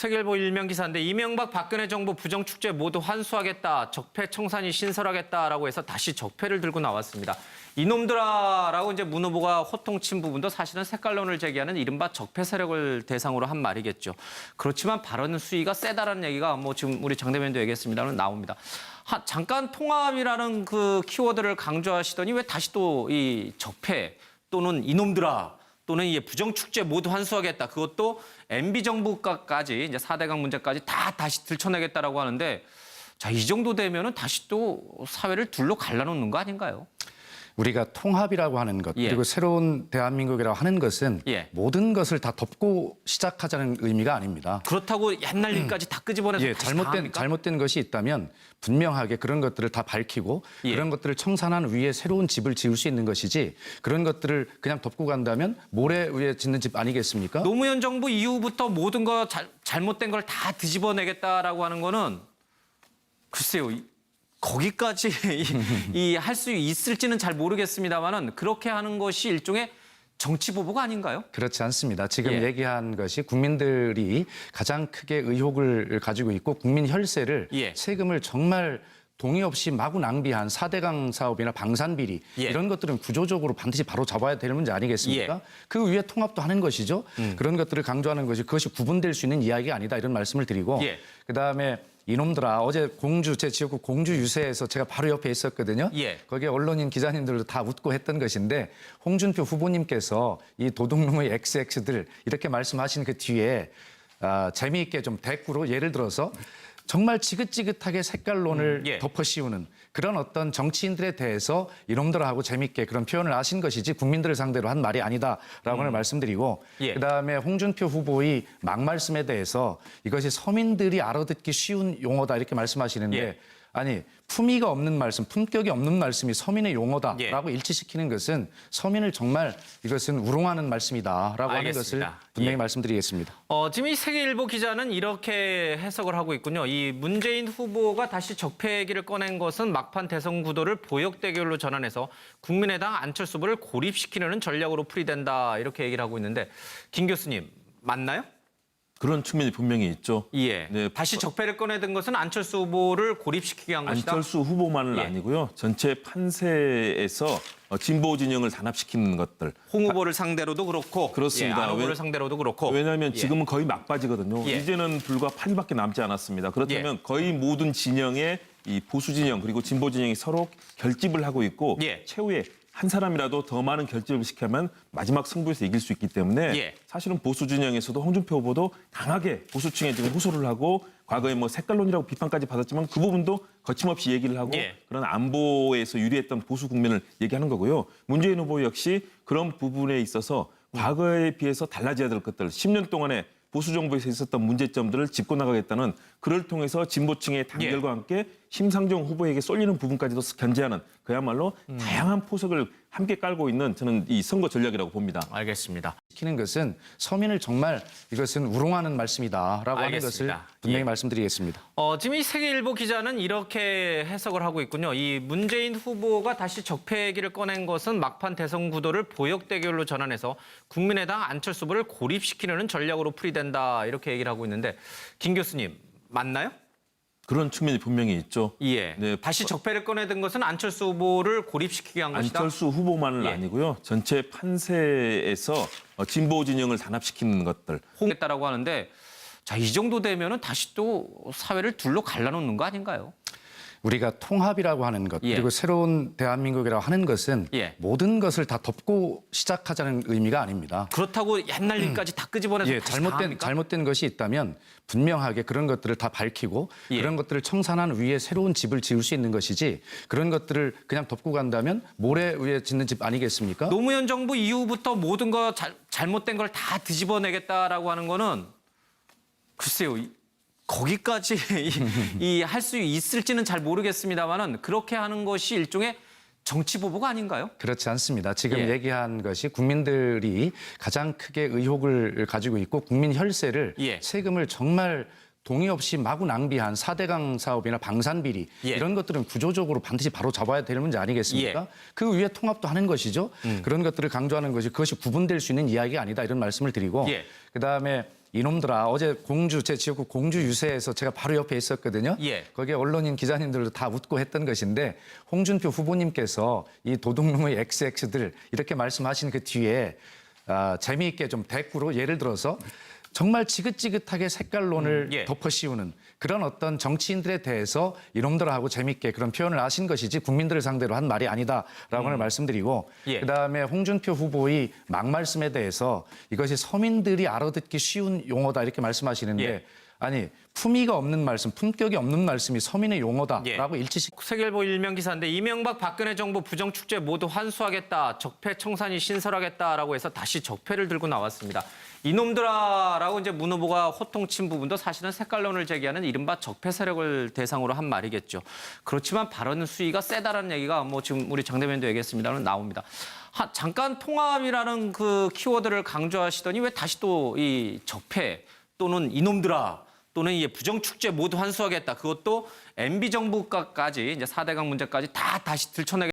세계일보 일면 기사인데 이명박 박근혜 정부 부정축제 모두 환수하겠다. 적폐 청산이 신설하겠다라고 해서 다시 적폐를 들고 나왔습니다. 이놈들아라고 이제 문 후보가 호통친 부분도 사실은 색깔론을 제기하는 이른바 적폐 세력을 대상으로 한 말이겠죠. 그렇지만 발언 수위가 세다라는 얘기가 뭐 지금 우리 장 대변인도 얘기했습니다만 나옵니다. 잠깐 통합이라는 그 키워드를 강조하시더니 왜 다시 또 이 적폐 또는 이놈들아 또는 이 부정축제 모두 환수하겠다. 그것도 MB 정부까지 이제 4대강 문제까지 다시 들춰내겠다라고 하는데 자, 이 정도 되면은 다시 또 사회를 둘로 갈라놓는 거 아닌가요? 우리가 통합이라고 하는 것 그리고 새로운 대한민국이라고 하는 것은 모든 것을 다 덮고 시작하자는 의미가 아닙니다. 그렇다고 옛날 일까지 다 끄집어내서 다시 잘못된 것이 있다면 분명하게 그런 것들을 다 밝히고 그런 것들을 청산한 위에 새로운 집을 지을 수 있는 것이지 그런 것들을 그냥 덮고 간다면 모래 위에 짓는 집 아니겠습니까? 노무현 정부 이후부터 모든 거 잘못된 걸 다 뒤집어내겠다라고 하는 거는 글쎄요. 거기까지 할 수 있을지는 잘 모르겠습니다만은 그렇게 하는 것이 일종의 정치 보복 아닌가요? 그렇지 않습니다. 지금 얘기한 것이 국민들이 가장 크게 의혹을 가지고 있고 국민 혈세를 세금을 정말 동의 없이 마구 낭비한 4대강 사업이나 방산비리 이런 것들은 구조적으로 반드시 바로 잡아야 되는 문제 아니겠습니까? 그 위에 통합도 하는 것이죠. 그런 것들을 강조하는 것이 그것이 구분될 수 있는 이야기가 아니다 이런 말씀을 드리고 그다음에 이놈들아 어제 공주 제 지역구 공주 유세에서 제가 바로 옆에 있었거든요. 거기에 언론인 기자님들도 다 웃고 했던 것인데 홍준표 후보님께서 이 도둑놈의 XX들 이렇게 말씀하신 그 뒤에 재미있게 좀 대꾸로 예를 들어서 정말 지긋지긋하게 색깔론을 덮어씌우는 그런 어떤 정치인들에 대해서 이놈들하고 재밌게 그런 표현을 하신 것이지 국민들을 상대로 한 말이 아니다라고 하는 말씀드리고 그다음에 홍준표 후보의 막말씀에 대해서 이것이 서민들이 알아듣기 쉬운 용어다 이렇게 말씀하시는데 아니 품위가 없는 말씀, 품격이 없는 말씀이 서민의 용어다라고 일치시키는 것은 서민을 정말 이것은 우롱하는 말씀이다라고 하는 것을 분명히 말씀드리겠습니다. 지금 이 세계일보 기자는 이렇게 해석을 하고 있군요. 이 문재인 후보가 다시 적폐 얘기를 꺼낸 것은 막판 대선 구도를 보역 대결로 전환해서 국민의당 안철수 후보를 고립시키려는 전략으로 풀이된다 이렇게 얘기를 하고 있는데 김 교수님 맞나요? 그런 측면이 분명히 있죠. 다시 적폐를 꺼내든 것은 안철수 후보를 고립시키게 한 것이다. 안철수 후보만은 아니고요. 전체 판세에서 진보 진영을 단합시키는 것들. 홍 후보를 상대로도 그렇고 그렇습니다. 안 후보를 상대로도 그렇고. 왜냐하면 지금은 거의 막바지거든요. 이제는 불과 8일밖에 남지 않았습니다. 그렇다면 거의 모든 진영의 이 보수 진영 그리고 진보 진영이 서로 결집을 하고 있고 최후에 한 사람이라도 더 많은 결집을 시키면 마지막 승부에서 이길 수 있기 때문에 사실은 보수 진영에서도 홍준표 후보도 강하게 보수층에 지금 호소를 하고 과거에 뭐 색깔론이라고 비판까지 받았지만 그 부분도 거침없이 얘기를 하고 그런 안보에서 유리했던 보수 국면을 얘기하는 거고요. 문재인 후보 역시 그런 부분에 있어서 과거에 비해서 달라져야 될 것들 10년 동안에 보수 정부에서 있었던 문제점들을 짚고 나가겠다는 그를 통해서 진보층의 단결과 함께 심상정 후보에게 쏠리는 부분까지도 견제하는 그야말로 다양한 포석을 함께 깔고 있는 저는 이 선거 전략이라고 봅니다. 알겠습니다. 시키는 것은 서민을 정말 이것은 우롱하는 말씀이다라고 하는 것을 분명히 말씀드리겠습니다. 지금 이 세계일보 기자는 이렇게 해석을 하고 있군요. 이 문재인 후보가 다시 적폐 얘기를 꺼낸 것은 막판 대선 구도를 보역 대결로 전환해서 국민의당 안철수 후보를 고립시키려는 전략으로 풀이된다 이렇게 얘기를 하고 있는데 김 교수님 맞나요? 그런 측면이 분명히 있죠. 다시 적폐를 꺼내든 것은 안철수 후보를 고립시키게 한 것이다. 안철수 후보만은 아니고요. 전체 판세에서 진보 진영을 단합시키는 것들. 홍했다라고 하는데 자, 이 정도 되면은 다시 또 사회를 둘로 갈라놓는 거 아닌가요? 우리가 통합이라고 하는 것 그리고 새로운 대한민국이라고 하는 것은 모든 것을 다 덮고 시작하자는 의미가 아닙니다. 그렇다고 옛날 일까지 다 끄집어내서 잘못된 것이 있다면 분명하게 그런 것들을 다 밝히고 그런 것들을 청산한 위에 새로운 집을 지을 수 있는 것이지 그런 것들을 그냥 덮고 간다면 모래 위에 짓는 집 아니겠습니까? 노무현 정부 이후부터 모든 거 잘못된 걸 다 뒤집어내겠다라고 하는 거는 글쎄요. 거기까지 할 수 있을지는 잘 모르겠습니다만은 그렇게 하는 것이 일종의 정치 보복 아닌가요? 그렇지 않습니다. 지금 얘기한 것이 국민들이 가장 크게 의혹을 가지고 있고 국민 혈세를 세금을 정말 동의 없이 마구 낭비한 4대강 사업이나 방산비리 이런 것들은 구조적으로 반드시 바로 잡아야 되는 문제 아니겠습니까? 그 위에 통합도 하는 것이죠. 그런 것들을 강조하는 것이 그것이 구분될 수 있는 이야기가 아니다 이런 말씀을 드리고 그다음에 이놈들아 어제 공주 제 지역구 공주 유세에서 제가 바로 옆에 있었거든요. 예. 거기에 언론인 기자님들도 다 웃고 했던 것인데 홍준표 후보님께서 이 도둑놈의 XX들 이렇게 말씀하신 그 뒤에 재미있게 좀 대꾸로 예를 들어서 정말 지긋지긋하게 색깔론을 예. 덮어씌우는 그런 어떤 정치인들에 대해서 이놈들하고 재미있게 그런 표현을 하신 것이지 국민들을 상대로 한 말이 아니다라고 하는 말씀드리고 예. 그다음에 홍준표 후보의 막말씀에 대해서 이것이 서민들이 알아듣기 쉬운 용어다 이렇게 말씀하시는데 예. 아니 품위가 없는 말씀, 품격이 없는 말씀이 서민의 용어다라고 예. 일치시키고 세계일보 일면 기사인데 이명박 박근혜 정부 부정축제 모두 환수하겠다. 적폐 청산이 신설하겠다라고 해서 다시 적폐를 들고 나왔습니다. 이놈들아라고 이제 문 후보가 호통친 부분도 사실은 색깔론을 제기하는 이른바 적폐 세력을 대상으로 한 말이겠죠. 그렇지만 발언 수위가 세다라는 얘기가 뭐 지금 우리 장 대변도 얘기했습니다만 나옵니다. 잠깐 통합이라는 그 키워드를 강조하시더니 왜 다시 또 이 적폐 또는 이놈들아 또는 이 부정축제 모두 환수하겠다. 그것도 MB 정부까지 이제 4대강 문제까지 다시 들춰내겠다.